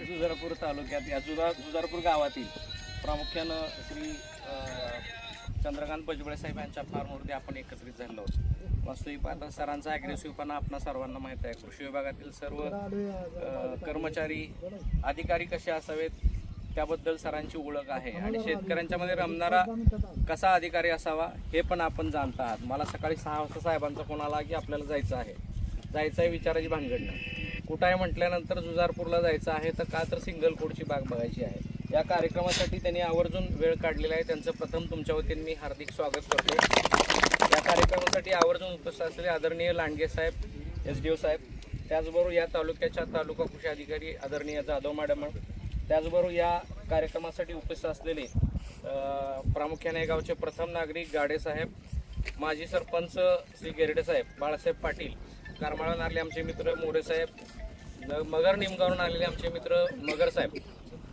जुजारपूर तालुक्यात या जुजारपूर गावातील प्रामुख्यानं श्री चंद्रकांत भुजबळ साहेब यांच्या फार्मवरती आपण एकत्रित झालो आहोत। वास्तविक आता सरांचा ॲग्रेसिव्हपणा आपणा सर्वांना माहीत आहे। कृषी विभागातील सर्व कर्मचारी अधिकारी कसे असावेत त्याबद्दल सरांची ओळख आहे आणि शेतकऱ्यांच्या मध्ये रमणारा कसा अधिकारी असावा हे पण आपण जाणता आहात। मला सकाळी 6 वाजता साहेबांचा फोन आला की आपल्याला जायचं आहे विचाराची भानगड नाही। कुठं आहे म्हटल्यानंतर जुजारपूरला जायचं आहे तर का तर सिंगल कोडची बाग बघायची आहे। या कार्यक्रमासाठी त्यांनी आवर्जून वेळ काढलेला आहे। त्यांचं प्रथम तुमच्या वतीने मी हार्दिक स्वागत करतो। या कार्यक्रमासाठी आवर्जून उपस्थित असलेले आदरणीय लांडगे साहेब, SDO साहेब, त्याचबरोबर या तालुक्याच्या तालुका कृषी अधिकारी आदरणीय जाधव मॅडम, त्याचबरोबर या कार्यक्रमासाठी उपस्थित असलेले प्रामुख्याने गावचे प्रथम नागरिक गाडे साहेब, माजी सरपंच श्री गेरडे साहेब, बाळासाहेब पाटील, करमाळा नारले आमचे मित्र मोरे साहेब, मगर निमगावरून आलेले आमचे मित्र मगर साहेब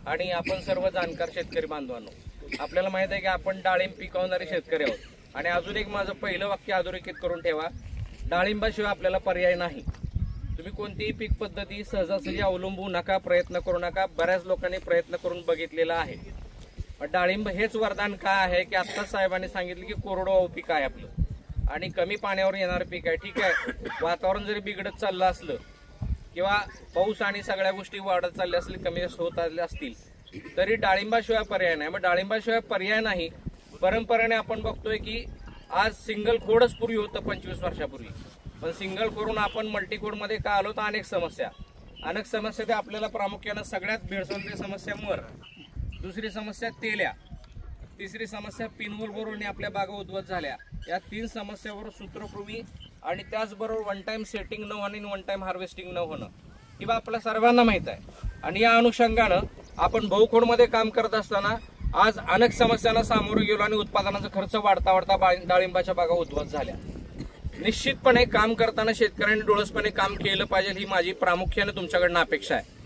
आणि आपण सर्व जाणकार शेतकरी बांधवांनो, आपल्याला माहित आहे की आपण डाळिंब पिकवणारे शेतकरी आहोत आणि अजून एक माझं पहिलं वाक्य अधोरेखित करून ठेवा, डाळिंबाशिवाय आपल्याला पर्याय नाही। तुम्ही कोणतीही पीक पद्धती सहजासहजी अवलंबू नका, प्रयत्न करू नका। बऱ्याच लोकांनी प्रयत्न करून बघितलेला आहे। डाळिंब हेच वरदान काय आहे की आत्ताच साहेबांनी सांगितलं की कोरडवाहू पीक आहे आपलं आणि कमी पाण्यावर येणारं पीक आहे। ठीक आहे, वातावरण जरी बिघडत चाललं असलं किंवा पाऊस आणि सगळ्या गोष्टी वाढत चालल्या असतील, कमी होत आल्या असतील तरी डाळिंबाशिवाय पर्याय नाही। मग डाळिंबाशिवाय पर्याय नाही, परंपरेने आपण बघतोय की आज सिंगल खोडच पूर्वी होतं 25 वर्षापूर्वी, पण सिंगल करून आपण मल्टी कोडमध्ये का आलो तर अनेक समस्या ते आपल्याला प्रामुख्यानं सगळ्यात भेडसावणारी समस्या मर, दुसरी समस्या तेल्या, तिसरी समस्या पिनहोल बरोबरने आपल्या बागा उद्भवत झाल्या। या 3 समस्यावर सूत्रकृमी आणि त्याचबरोबर वन टाइम सेटिंग न होणं आणि वन टाइम हार्वेस्टिंग न होणं किंवा आपल्या सर्वांना माहित आहे। आणि या अनुषंगानं आपण बहुखोडमध्ये काम करत असताना आज अनेक समस्यांना सामोरे गेलो आणि उत्पादनाचा खर्च वाढता डाळिंबाच्या बागा उद्भवत झाल्या। निश्चितपणे काम करताना शेतकऱ्यांनी डोळसपणे काम केलं पाहिजे ही माझी प्रामुख्याने तुमच्याकडनं अपेक्षा आहे।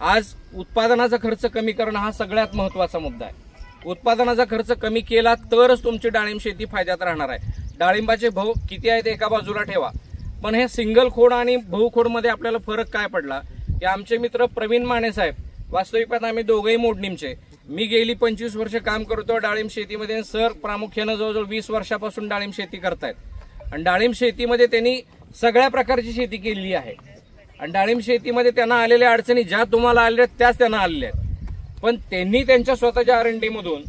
आज उत्पादनाचा खर्च कमी करणं हा सगळ्यात महत्त्वाचा मुद्दा आहे। उत्पादनाचा खर्च कमी केला तरच तुमची डाळिंब शेती फायद्यात राहणार आहे। डाळिंबाचे भाव किती आहेत एका बाजूला ठेवा, पण हे सिंगल खोड आणि बहुखोडमध्ये आपल्याला फरक काय पडला की आमचे मित्र प्रवीण माने साहेब, वास्तविकता आम्ही दोघेही मोडणीमचे, मी गेली 25 वर्ष काम करतो डाळिंब शेतीमध्ये, सर प्रामुख्यानं जवळजवळ 20 वर्षापासून डाळिंब शेती करतायत आणि डाळिंब शेतीमध्ये त्यांनी सगळ्या प्रकारची शेती केलेली आहे आणि डाळिंब शेतीमध्ये त्यांना आलेल्या अडचणी ज्या तुम्हाला आलेल्या त्याच त्यांना आलेल्या आहेत, पण त्यांनी त्यांच्या स्वतःच्या R&D मधून,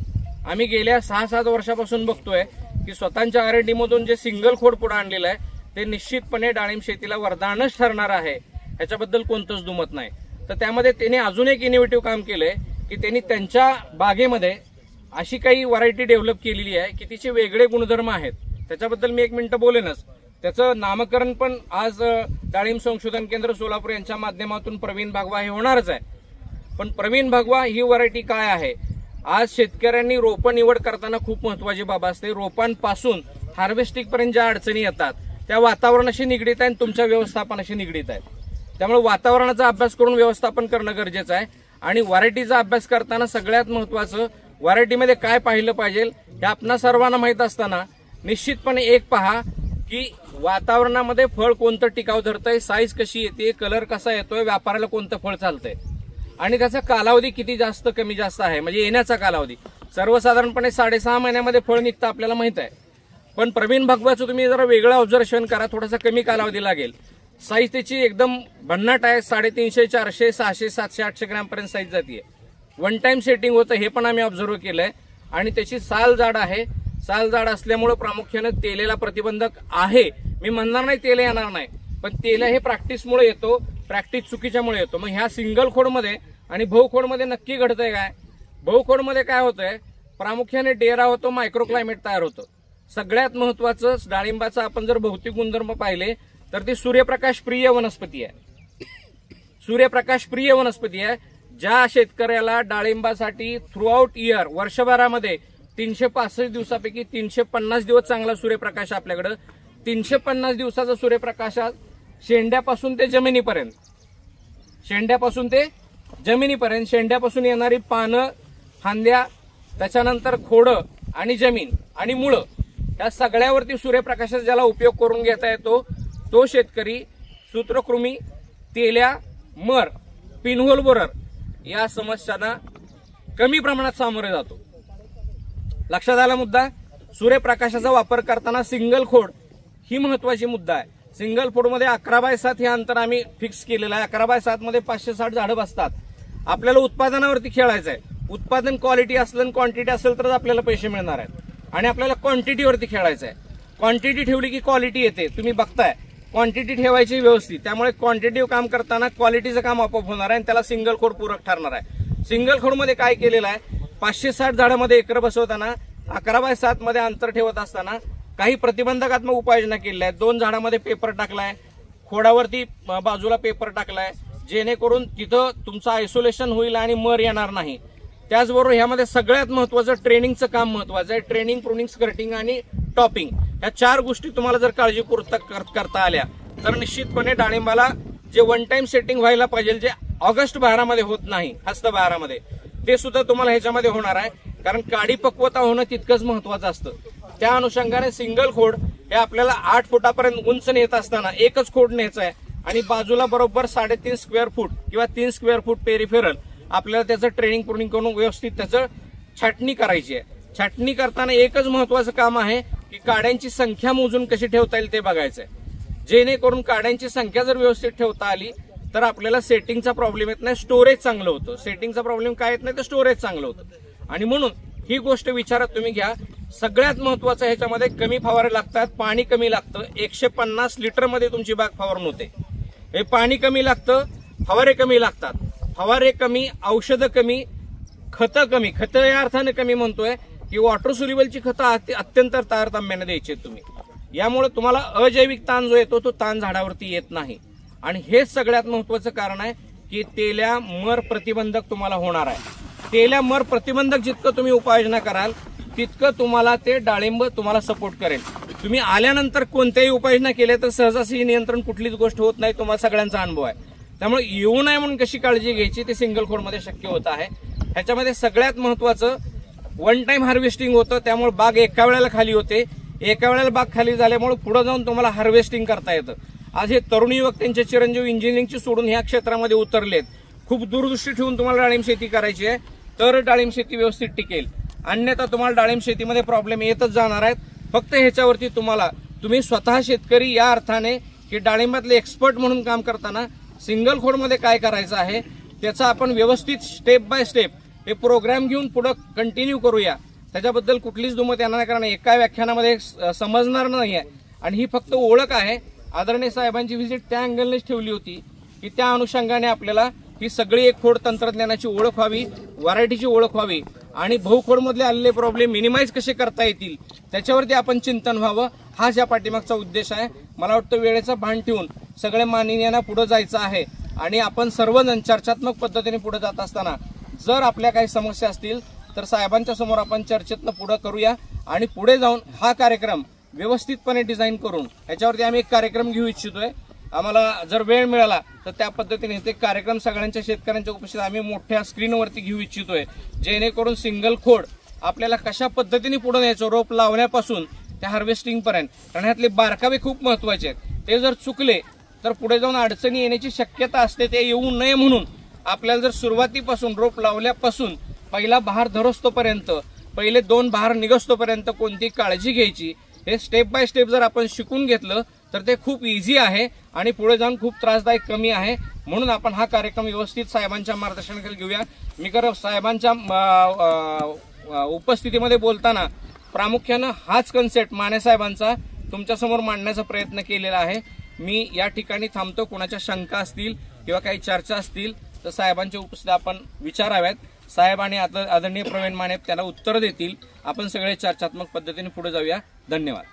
आम्ही गेल्या 6-7 वर्षापासून बघतोय की स्वतःच्या R&D मधून जे सिंगल खोड पुढे आणलेलं आहे ते निश्चितपणे डाळिंब शेतीला वरदानच ठरणार आहे, ह्याच्याबद्दल कोणतंच दुमत नाही। तर त्यामध्ये त्यांनी अजून एक इनोव्हेटिव्ह काम केलंय की त्यांनी त्यांच्या बागेमध्ये अशी काही व्हरायटी डेव्हलप केलेली आहे की तिचे वेगळे गुणधर्म आहेत। त्याच्याबद्दल मी 1 मिनिट बोलेनच। त्याचं नामकरण पण आज डाळिंब संशोधन केंद्र सोलापूर यांच्या माध्यमातून प्रवीण भागवा हे होणारच आहे। पण प्रवीण भागवा ही व्हरायटी काय आहे, आज शेतकऱ्यांनी रोपं निवड करताना खूप महत्वाची बाब असते। रोपांपासून हार्वेस्टिंग पर्यंत ज्या अडचणी येतात त्या वातावरणाशी निगडीत आहेत, तुमच्या व्यवस्थापनाशी निगडीत आहेत। त्यामुळे वातावरणाचा अभ्यास करून व्यवस्थापन करणं गरजेचं आहे आणि व्हरायटीचा अभ्यास करताना सगळ्यात महत्वाचं व्हरायटीमध्ये काय पाहिलं पाहिजे हे आपणा सर्वांना माहीत असताना निश्चितपणे एक पहा की वातावरणामध्ये फळ कोणतं टिकाव धरतंय, साईज कशी येते, कलर कसा येतोय, व्यापाराला कोणतं फळ चालतंय आणि त्याचा कालावधी किती जास्त कमी जास्त आहे, म्हणजे येण्याचा कालावधी। सर्वसाधारणपणे 6.5 महिन्यामध्ये फळ निघतं आपल्याला माहित आहे, पण प्रवीण भागवाचं तुम्ही जरा वेगळं ऑब्झर्वेशन करा, थोडासा कमी कालावधी लागेल। साईज त्याची एकदम भन्नाट आहे, 350, 400, 600, 700, 800 ग्रॅम पर्यंत साईज जाते। वन टाइम सेटिंग होतं हे पण आम्ही ऑब्झर्व केलंय आणि त्याची साल जाड आहे। साल जाड असल्यामुळे प्रामुख्यानं तेलेला प्रतिबंधक आहे, मी म्हणणार नाही तेल येणार नाही, पण तेल हे प्रॅक्टिसमुळे येतो, प्रॅक्टिस चुकीच्यामुळे येतो। मग ह्या सिंगल खोडमध्ये आणि बहुखोडमध्ये नक्की घडतंय काय, बहुखोडमध्ये काय होतंय, प्रामुख्याने डेरा होतो, मायक्रो क्लायमेट तयार होतं। सगळ्यात महत्वाचं डाळिंबाचं आपण जर भौतिक गुणधर्म पाहिले तर ती सूर्यप्रकाश प्रिय वनस्पती आहे। सूर्यप्रकाश प्रिय वनस्पती आहे। ज्या शेतकऱ्याला डाळिंबासाठी थ्रू आउट इयर वर्षभरामध्ये 365 दिवसापैकी 350 दिवस चांगला सूर्यप्रकाश आपल्याकडं, 350 दिवसाचा सूर्यप्रकाश शेंड्यापासून ते जमिनीपर्यंत शेंड्यापासून येणारी पानं, फांद्या, त्याच्यानंतर खोडं आणि जमीन आणि मुळं या सगळ्यावरती सूर्यप्रकाशाचा ज्याला उपयोग करून घेता येतो तो शेतकरी सूत्रकृमी, तेल्या, मर, पिनहोल बोरर या समस्यांना कमी प्रमाणात सामोरे जातो। लक्षात आला मुद्दा। सूर्यप्रकाशाचा वापर करताना सिंगल खोड ही महत्वाची मुद्दा आहे। सिंगल खोड मध्ये 11x7 हे अंतर आम्ही फिक्स केलेलं आहे। 11x7 मध्ये 560 झाडं बसतात। आपल्याला उत्पादनावरती खेळायचं आहे। उत्पादन क्वालिटी असलं क्वांटिटी असेल तरच आपल्याला पैसे मिळणार आहेत आणि आपल्याला क्वांटिटीवरती खेळायचं आहे। क्वांटिटी ठेवली की क्वालिटी येते, तुम्ही बघताय। क्वांटिटी ठेवायची व्यवस्थित, त्यामुळे क्वांटिटीव काम करताना क्वालिटीचं काम आपोआप होणार आहे आणि त्याला सिंगल खोड पूरक ठरणार आहे। सिंगल खोड मध्ये काय केलेलं आहे, 560 झाडामध्ये एकर बसवताना 11x7 मध्ये अंतर ठेवत असताना काही प्रतिबंधकात्मक उपाययोजना केलेल्या आहेत। 2 झाडामध्ये पेपर टाकलाय, खोडावरती बाजूला पेपर टाकलाय, जेणेकरून तिथं तुमचं आयसोलेशन होईल आणि मर येणार नाही। त्याचबरोबर ह्यामध्ये सगळ्यात महत्वाचं ट्रेनिंगचं काम महत्वाचं आहे। ट्रेनिंग, प्रूनिंग, स्कर्टिंग आणि टॉपिंग या 4 गोष्टी तुम्हाला जर काळजीपूर्वक करता आल्या तर निश्चितपणे डाळिंबाला जे वन टाइम सेटिंग व्हायला पाहिजे, जे ऑगस्ट बहारामध्ये होत नाही, हस्त बहारामध्ये, ते सुद्धा तुम्हाला ह्याच्यामध्ये होणार आहे। कारण काडी पक्वता होणं तितकंच महत्वाचं असतं। त्या अनुषंगाने सिंगल खोड हे आपल्याला 8 फुटापर्यंत उंच नेत असताना एकच खोड न्यायचं आहे आणि बाजूला बरोबर 3.5 स्क्वेअर फूट किंवा 3 स्क्वेअर फूट पेरिफेरल आपल्याला त्याचं ट्रेनिंग प्रूनिंग करून व्यवस्थित त्याचं छाटणी करायची आहे। छाटणी करताना एकच महत्वाचं काम आहे की काड्यांची संख्या मोजून कशी ठेवता येईल ते बघायचं आहे। जेणेकरून काड्यांची संख्या जर व्यवस्थित ठेवता आली तर आपल्याला सेटिंगचा प्रॉब्लेम येत नाही, स्टोरेज चांगलं होतं। सेटिंगचा प्रॉब्लेम काय येत नाही तर स्टोरेज चांगलं होतं। आणि म्हणून ही गोष्ट विचारात तुम्ही घ्या। सगळ्यात महत्वाचं ह्याच्यामध्ये कमी फवारे लागतात, पाणी कमी लागतं। 150 लिटर मध्ये तुमची बाग फवारून होते। हे पाणी कमी लागतं, फवारे कमी लागतात। फवारे कमी, औषधं कमी, खतं कमी। खतं या अर्थाने कमी म्हणतोय की वॉटर सोल्युबलची खतं अत्यंत तारतम्याने द्यायची तुम्ही। यामुळे तुम्हाला अजैविक ताण जो येतो तो ताण झाडावरती येत नाही। आणि हेच सगळ्यात महत्वाचं कारण आहे की तेल्या मर प्रतिबंधक तुम्हाला होणार आहे। तेल्या मर प्रतिबंधक जितकं तुम्ही उपाययोजना कराल तितकं तुम्हाला ते डाळिंब तुम्हाला सपोर्ट करेल। तुम्ही आल्यानंतर कोणत्याही उपाययोजना केल्या तर सहजासहजी नियंत्रण कुठलीच गोष्ट होत नाही, तुम्हाला सगळ्यांचा अनुभव आहे। त्यामुळे येऊ नये म्हणून कशी काळजी घ्यायची ते सिंगल खोडमध्ये शक्य होत आहे। ह्याच्यामध्ये सगळ्यात महत्वाचं वन टाइम हार्वेस्टिंग होतं, त्यामुळे बाग एका वेळेला खाली होते। एका वेळेला बाग खाली झाल्यामुळे पुढे जाऊन तुम्हाला हार्वेस्टिंग करता येतं। आज हे तरुण युवक त्यांचे चिरंजीव इंजिनिअरिंगची सोडून ह्या क्षेत्रामध्ये उतरलेत। खूप दूरदृष्टी ठेवून तुम्हाला डाळिंब शेती करायची आहे तर डाळिंब शेती व्यवस्थित टिकेल, अन्यथा तुम्हाला डाळिंब शेतीमध्ये प्रॉब्लेम येतच जाणार आहेत। फक्त ह्याच्यावरती तुम्ही स्वतः शेतकरी या अर्थाने की डाळिंबातले एक्सपर्ट म्हणून काम करताना सिंगल खोडमध्ये काय करायचं आहे त्याचा आपण व्यवस्थित स्टेप बाय स्टेप हे प्रोग्राम घेऊन पुढे कंटिन्यू करूया। त्याच्याबद्दल कुठलीच दुमत येणार नाही, कारण एका व्याख्यानामध्ये समजणार नाही आहे। आणि ही फक्त ओळख आहे। आदरणीय साहेबांची व्हिजिट त्या अँगलनेच ठेवली होती की त्या अनुषंगाने आपल्याला ही सगळी एक खोड तंत्रज्ञानाची ओळख व्हावी, व्हरायटीची ओळख व्हावी आणि बहुखोड मधले आलेले प्रॉब्लेम मिनिमाइज कसे करता येतील त्याच्यावरती आपण चिंतन व्हावं, हाच या पाठीमागचा उद्देश आहे। मला वाटतं वेळेचा भान ठेवून सगळे माननीयांना पुढे जायचं आहे आणि आपण सर्वजण चर्चात्मक पद्धतीने पुढे जात असताना जर आपल्या काही समस्या असतील तर साहेबांच्या समोर आपण चर्चेतनं पुढे करूया आणि पुढे जाऊन हा कार्यक्रम व्यवस्थितपणे डिझाईन करून ह्याच्यावरती आम्ही एक कार्यक्रम घेऊ इच्छितोय। आम्हाला जर वेळ मिळाला तर त्या पद्धतीने ते कार्यक्रम सगळ्यांच्या शेतकऱ्यांच्या उपस्थित आम्ही मोठ्या स्क्रीनवरती घेऊ इच्छितोय, जेणेकरून सिंगल खोड आपल्याला कशा पद्धतीने पुढे न्यायचं रोप लावण्यापासून त्या हार्वेस्टिंग पर्यंत। कारण ह्यातले बारकावे खूप महत्वाचे आहेत, ते जर चुकले तर पुढे जाऊन अडचणी येण्याची शक्यता असते। ते येऊ नये म्हणून आपल्याला जर सुरुवातीपासून रोप लावल्यापासून पहिला बहार धरोस्तोपर्यंत, पहिले 2 बहार निघस्तोपर्यंत कोणती काळजी घ्यायची हे स्टेप बाय स्टेप जर आपण शिकून घेतलं तर ते खूप इझी आहे आणि पुढे जाऊन खूप त्रासदायक कमी आहे। म्हणून आपण हा कार्यक्रम व्यवस्थित साहेबांच्या मार्गदर्शनाखाली घेऊया। मी साहेबांच्या उपस्थितीमध्ये बोलताना प्रामुख्यानं हाच कन्सेप्ट माने साहेबांचा तुमच्यासमोर मांडण्याचा प्रयत्न केलेला आहे। मी या ठिकाणी थांबतो। कोणाच्या शंका असतील किंवा काही चर्चा असतील तर साहेबांच्या उपस्थितीत आपण विचाराव्यात। साहेब आणि आदरणीय प्रवीण माने त्याला उत्तर देतील। आपण सगळे चर्चात्मक पद्धतीने पुढे जाऊया। धन्यवाद।